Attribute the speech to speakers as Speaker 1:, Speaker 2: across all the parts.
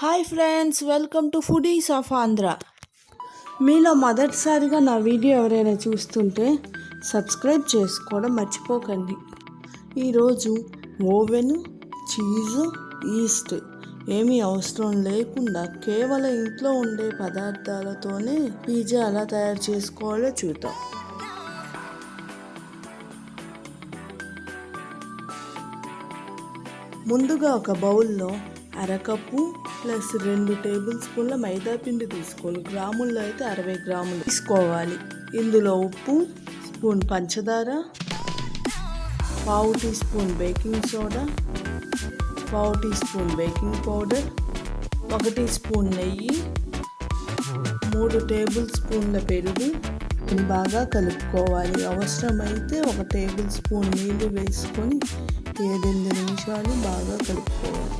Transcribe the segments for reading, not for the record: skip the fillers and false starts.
Speaker 1: Hi friends, welcome to foodies of Andhra. మీలో మొదటిసారిగా నా వీడియో ఎవరైనా చూస్తుంటే సబ్స్క్రైబ్ చేసుకోవడం మర్చిపోకండి. ఈరోజు ఓవెన్, చీజు, ఈస్ట్ ఏమీ అవసరం లేకుండా కేవలం ఇంట్లో ఉండే పదార్థాలతోనే పిజ్జా ఎలా తయారు చేసుకోవాలో చూద్దాం. ముందుగా ఒక బౌల్లో అరకప్పు ప్లస్ 2 టేబుల్ స్పూన్ల మైదా పిండి తీసుకోవాలి. గ్రాముల్లో అయితే 60 గ్రాములు తీసుకోవాలి. ఇందులో ఉప్పు, స్పూన్ పంచదార, పావు టీ స్పూన్ బేకింగ్ సోడా, పావు teaspoon baking powder, 1 teaspoon నెయ్యి, 3 టేబుల్ స్పూన్ల పెరుగు బాగా కలుపుకోవాలి. అవసరమైతే 1 టేబుల్ స్పూన్ నీళ్లు వేసుకొని 7-8 నిమిషాలు బాగా కలుపుకోవాలి.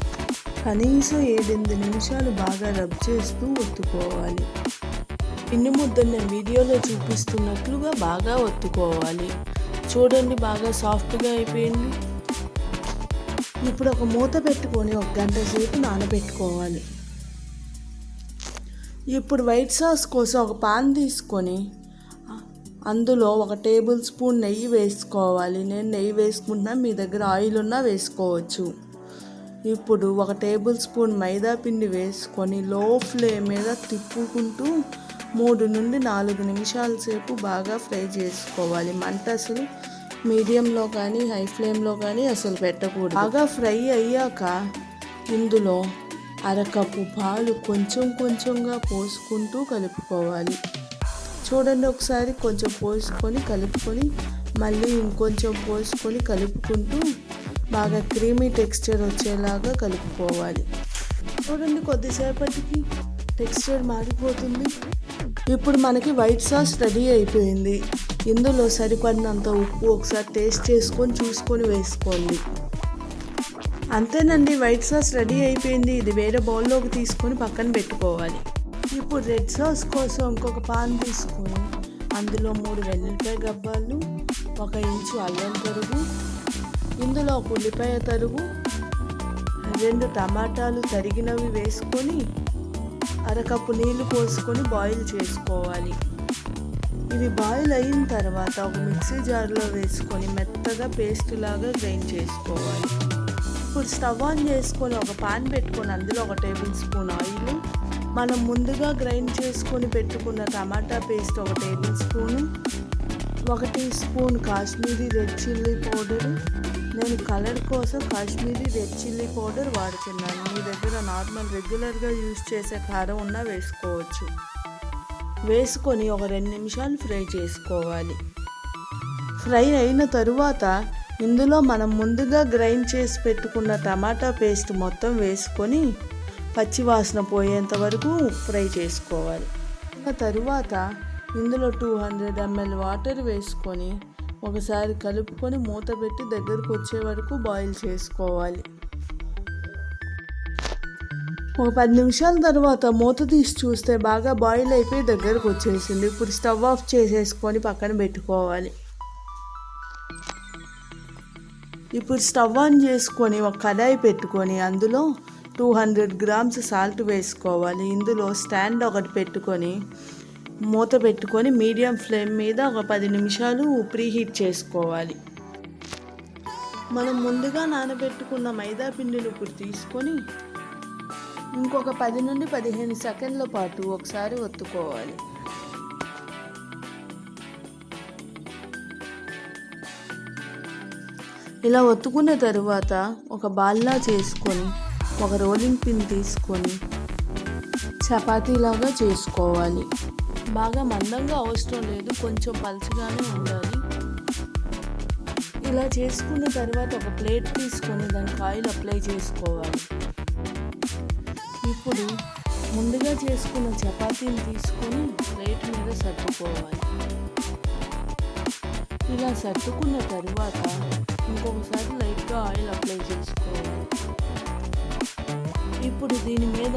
Speaker 1: కనీసం 7-8 నిమిషాలు బాగా రబ్ చేస్తూ ఒత్తుకోవాలి. పిండి ముద్దను నేను వీడియోలో చూపిస్తున్నట్లుగా బాగా ఒత్తుకోవాలి. చూడండి, బాగా సాఫ్ట్గా అయిపోయింది. ఇప్పుడు ఒక మూత పెట్టుకొని 1 గంట సేపు నానబెట్టుకోవాలి. ఇప్పుడు వైట్ సాస్ కోసం ఒక పాన్ తీసుకొని అందులో 1 టేబుల్ స్పూన్ నెయ్యి వేసుకోవాలి. నేను నెయ్యి వేసుకుంటున్నా, మీ దగ్గర ఆయిల్ ఉన్నా వేసుకోవచ్చు. ఇప్పుడు 1 టేబుల్ స్పూన్ మైదా పిండి వేసుకొని లో ఫ్లేమ్ మీద తిప్పుకుంటూ 3 నుండి 4 నిమిషాల సేపు బాగా ఫ్రై చేసుకోవాలి. మంట అసలు మీడియంలో కానీ హై ఫ్లేమ్లో కానీ అసలు పెట్టకూడదు. బాగా ఫ్రై అయ్యాక ఇందులో అరకప్పు పాలు కొంచెం కొంచెంగా పోసుకుంటూ కలుపుకోవాలి. చూడండి, ఒకసారి కొంచెం పోసుకొని కలుపుకొని మళ్ళీ ఇంకొంచెం పోసుకొని కలుపుకుంటూ బాగా క్రీమీ టెక్స్చర్ వచ్చేలాగా కలుపుకోవాలి. చూడండి, కొద్దిసేపటికి టెక్స్చర్ మారిపోతుంది. ఇప్పుడు మనకి వైట్ సాస్ రెడీ అయిపోయింది. ఇందులో సరిపడినంత ఉప్పు ఒకసారి టేస్ట్ చేసుకొని చూసుకొని వేసుకోండి. అంతేనండి, వైట్ సాస్ రెడీ అయిపోయింది. ఇది వేరే బౌల్లోకి తీసుకొని పక్కన పెట్టుకోవాలి. ఇప్పుడు రెడ్ సాస్ కోసం ఇంకొక పాన్ తీసుకొని అందులో 3 వెల్లుల్లిపాయ గబ్బాలు, 1 ఇంచు అల్లం తరుగు, ఇందులో 1 ఉల్లిపాయ తరుగు, 2 టమాటాలు తరిగినవి వేసుకొని అరకప్పు నీళ్లు పోసుకొని బాయిల్ చేసుకోవాలి. ఇవి బాయిల్ అయిన తర్వాత ఒక మిక్సీ జార్లో వేసుకొని మెత్తగా పేస్ట్ లాగా గ్రైండ్ చేసుకోవాలి. ఇప్పుడు స్టవ్ ఆన్ చేసుకొని ఒక పాన్ పెట్టుకొని అందులో 1 టేబుల్ స్పూన్ ఆయిల్, మనం ముందుగా గ్రైండ్ చేసుకొని పెట్టుకున్న tomato paste 1 tablespoon, 1 teaspoon Kashmiri red chilli powder. నేను కలర్ కోసం కాశ్మీరీ రెడ్ చిల్లీ పౌడర్ వాడుతున్నాను. మీ దగ్గర నార్మల్ రెగ్యులర్గా యూజ్ చేసే కారం ఉన్నా వేసుకోవచ్చు. వేసుకొని ఒక 2 నిమిషాలు ఫ్రై చేసుకోవాలి. ఫ్రై అయిన తరువాత ఇందులో మనం ముందుగా గ్రైండ్ చేసి పెట్టుకున్న టమాటా పేస్ట్ మొత్తం వేసుకొని పచ్చివాసన పోయేంత వరకు ఫ్రై చేసుకోవాలి. తరువాత ఇందులో 200 ml వాటర్ వేసుకొని ఒకసారి కలుపుకొని మూత పెట్టి దగ్గరకు వచ్చే వరకు బాయిల్ చేసుకోవాలి. ఒక 10 నిమిషాల తర్వాత మూత తీసి చూస్తే బాగా బాయిల్ అయిపోయి దగ్గరకు వచ్చేసింది. ఇప్పుడు స్టవ్ ఆఫ్ చేసేసుకొని పక్కన పెట్టుకోవాలి. ఇప్పుడు స్టవ్ ఆన్ చేసుకొని ఒక కడాయి పెట్టుకొని అందులో 200 గ్రామ్స్ సాల్ట్ వేసుకోవాలి. ఇందులో స్టాండ్ ఒకటి పెట్టుకొని మూత పెట్టుకొని మీడియం ఫ్లేమ్ మీద ఒక 10 నిమిషాలు ప్రీహీట్ చేసుకోవాలి. మనం ముందుగా నానబెట్టుకున్న మైదా పిండిని ఇప్పుడు తీసుకొని ఇంకొక 10 నుండి 15 సెకండ్ల పాటు ఒకసారి ఒత్తుకోవాలి. ఇలా ఒత్తుకున్న తరువాత ఒక బాల్లా చేసుకొని ఒక రోలింగ్ పిన్ తీసుకొని చపాతీలాగా చేసుకోవాలి. బాగా మందంగా అవసరం లేదు, కొంచెం పలుచగానే ఉండాలి. ఇలా చేసుకున్న తర్వాత ఒక ప్లేట్ తీసుకొని దానికి ఆయిల్ అప్లై చేసుకోవాలి. ఇప్పుడు ముందుగా చేసుకున్న చపాతీని తీసుకొని ప్లేట్ మీద సర్దుకోవాలి. ఇలా సర్దుకున్న తరువాత ఇంకొకసారి లైట్గా ఆయిల్ అప్లై చేసుకోవాలి. ఇప్పుడు దీని మీద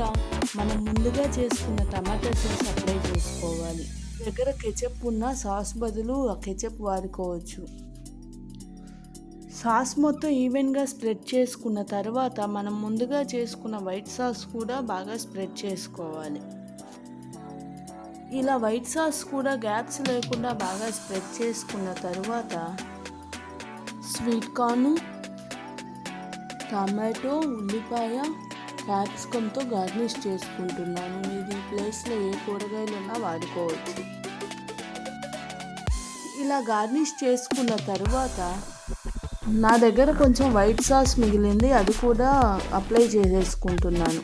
Speaker 1: మనం ముందుగా చేసుకున్న టమాటా సాస్ అప్లై చేసుకోవాలి. దగ్గర కెచప్ ఉన్న సాస్ బదులు ఆ కెచప్ వాడుకోవచ్చు. సాస్ మొత్తం ఈవెన్గా స్ప్రెడ్ చేసుకున్న తర్వాత మనం ముందుగా చేసుకున్న వైట్ సాస్ కూడా బాగా స్ప్రెడ్ చేసుకోవాలి. ఇలా వైట్ సాస్ కూడా గ్యాప్స్ లేకుండా బాగా స్ప్రెడ్ చేసుకున్న తర్వాత స్వీట్ కార్న్, టమాటో, ఉల్లిపాయ, క్యాప్సికమ్తో గార్నిష్ చేసుకుంటున్నాను. మీరు ఈ ప్లేస్లో ఏ కూరగాయలు ఉన్నా వాడుకోవచ్చు. ఇలా గార్నిష్ చేసుకున్న తర్వాత నా దగ్గర కొంచెం వైట్ సాస్ మిగిలింది, అది కూడా అప్లై చేసేసుకుంటున్నాను.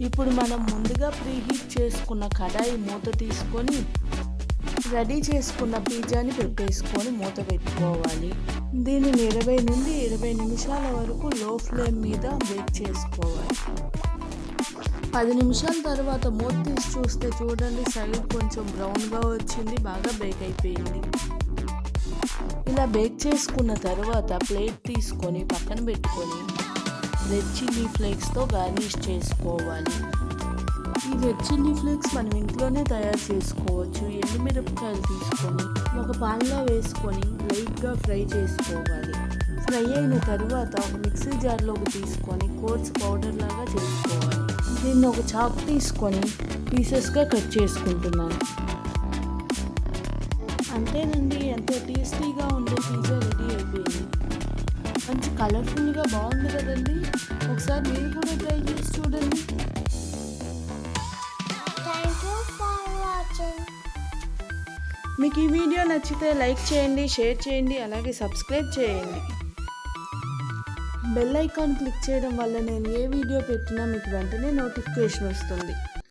Speaker 1: ఇప్పుడు మనం ముందుగా ప్రీహీట్ చేసుకున్న కడాయి మూత తీసుకొని రెడీ చేసుకున్న పిజ్జాని పెట్టేసుకొని మూత పెట్టుకోవాలి. దీనిని 20 నుండి 20 నిమిషాల వరకు లో ఫ్లేమ్ మీద బేక్ చేసుకోవాలి. 10 నిమిషాల తర్వాత మూత తీసి చూస్తే చూడండి, సైడ్ కొంచెం బ్రౌన్గా వచ్చింది, బాగా బేక్ అయిపోయింది. ఇలా బేక్ చేసుకున్న తర్వాత ప్లేట్ తీసుకొని పక్కన పెట్టుకొని రెడ్ చిల్లీ ఫ్లేక్స్తో గార్నిష్ చేసుకోవాలి. ఈ రెడ్ చిల్లీ ఫ్లేక్స్ మనం ఇంట్లోనే తయారు చేసుకోవచ్చు. ఎండుమిరపకాయలు తీసుకొని ఒక పాన్లో వేసుకొని లైట్గా ఫ్రై చేసుకోవాలి. ఫ్రై అయిన తర్వాత ఒక మిక్సీ జార్లోకి తీసుకొని కోర్స్ పౌడర్ లాగా చేసుకోవాలి. దీన్ని ఒక చాక్ తీసుకొని పీసెస్గా కట్ చేసుకుంటున్నాను. అంతేనండి, ఎంతో టేస్టీగా ఉండే పిజ్జా రెడీ అయిపోయింది. మంచి కలర్ఫుల్గా బాగుంది కదండి. ఒకసారి మీరు కూడా ట్రై చేసి చూడండి. మీకు ఈ వీడియో నచ్చితే లైక్ చేయండి, షేర్ చేయండి, అలాగే సబ్స్క్రైబ్ చేయండి. బెల్ ఐకాన్ క్లిక్ చేయడం వల్ల నేను ఏ వీడియో పెట్టినా మీకు వెంటనే నోటిఫికేషన్ వస్తుంది.